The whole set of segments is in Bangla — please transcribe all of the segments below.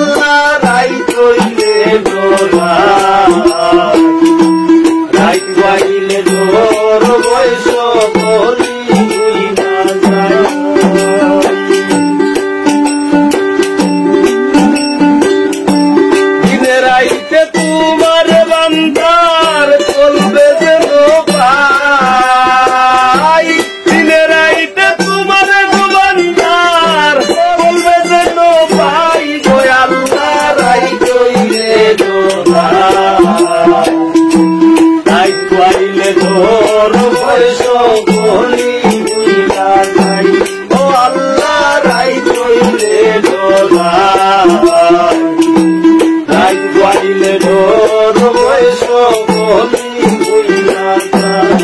আল্লাহ রাই কইলে রাই কইলে জোর বয়স বলি না যায় দিনে রাইতে তোমার বান্দার চলবে যেন ভাই দিনে রাইতে তোমার বান্দার চলবে যেন ভাই গো আল্লাহ রাই কইলে রাই কইলে তোর বয়স বলি না যায় ও আল্লাহ রাই কইলে রাই কইলে তোর বয়স বলি না যায়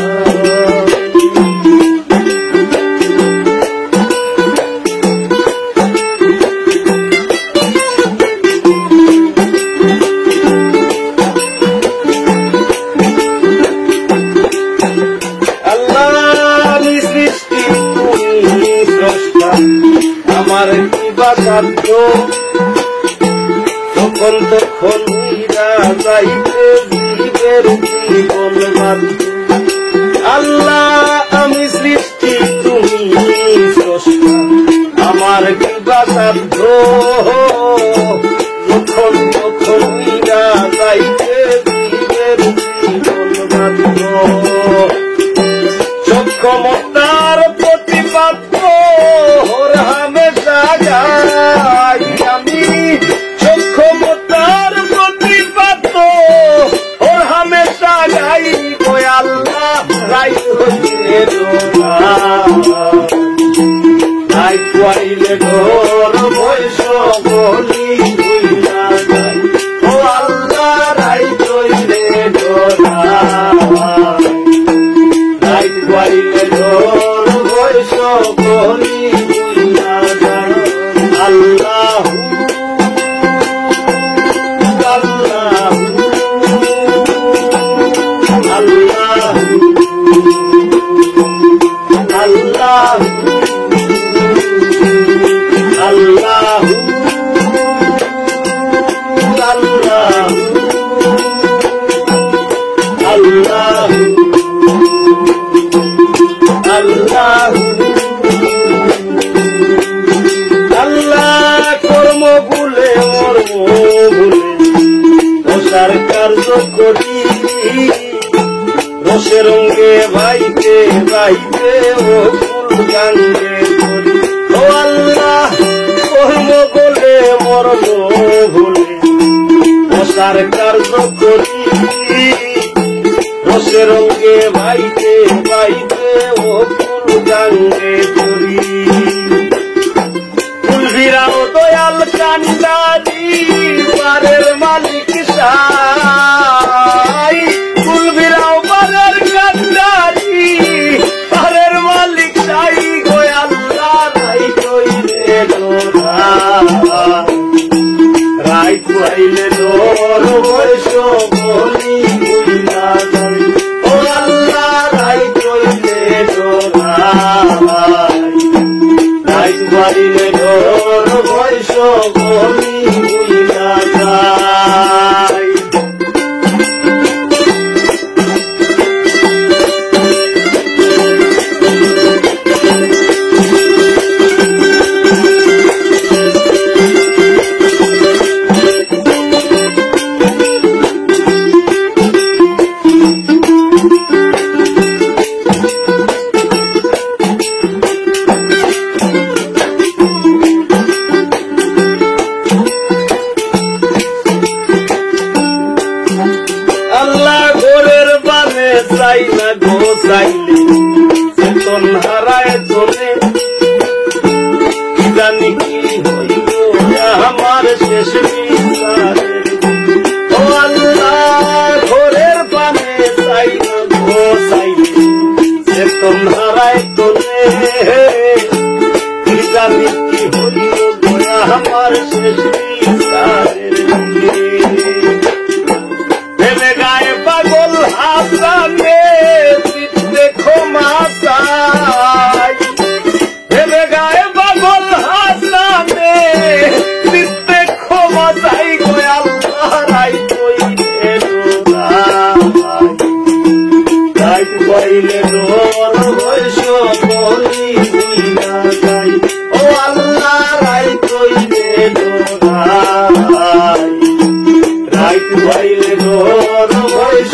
আমার কি বাসাধ্য তখন তখন উইরা যাইতে জীবের জীবন বাধ্য আল্লাহ আমি সৃষ্টি তুমি স্রষ্টা আমার কি বাসাধ্য তখন তখন উইরা যাইতে জীবের জীবন বাধ্য সক্ষমতার প্রতিপাদ্য আমি সক্ষমতার প্রতিপাদ্য ওর হামেশা গাই গো আল্লাহ রাই হইলে রাই কইলে তোর বয়স বলি না যায় ও আল্লাহ রাই কইলে রাই কইলে তোর বয়স বলি না যায় আল্লাহ আল্লাহ আল্লাহ আল্লাহ আল্লাহ আল্লাহ আল্লাহ আল্লাহ কর্ম ভুলে মর্ম ভুলে রসার কার্য করি রসের রঙে ভাইতে ভাইতে ও ফুল গাঙ্গে করি ও আল্লাহ কর্ম বলে মর্ম ভুলে রসার কার্য করি রসের রঙে ভাইতে ভাইতে ও ফুল গাঙ্গে করি ফুলভিরাও দয়াল কান্দারি পারের মালিক সাই ফুলভিরাও পারের কান্দারি পারের মালিক সাই গো আল্লাহ রাই কইলে রাই কইলে তোর বয়স বলি না যায় ও আল্লাহ রাই কইলে রাই কইলে তোর বয়স বলি না যায় চাই না গো চাইলে চেতন হারায় চলে জানি কি হইল আমার শেষ বিচারের ও আল্লাহ ঘরের পানে চাই না গো চাইলে চেতন হারায় চলে জানি কি হইল আমার শেষ বিচারের ভেবে গায়ে পাগল হাসানে দেখো মাসাই ভেবে গায়ে পাগল হাসানে দেখো মাসাই বাইক বাইলে ডর বৈশ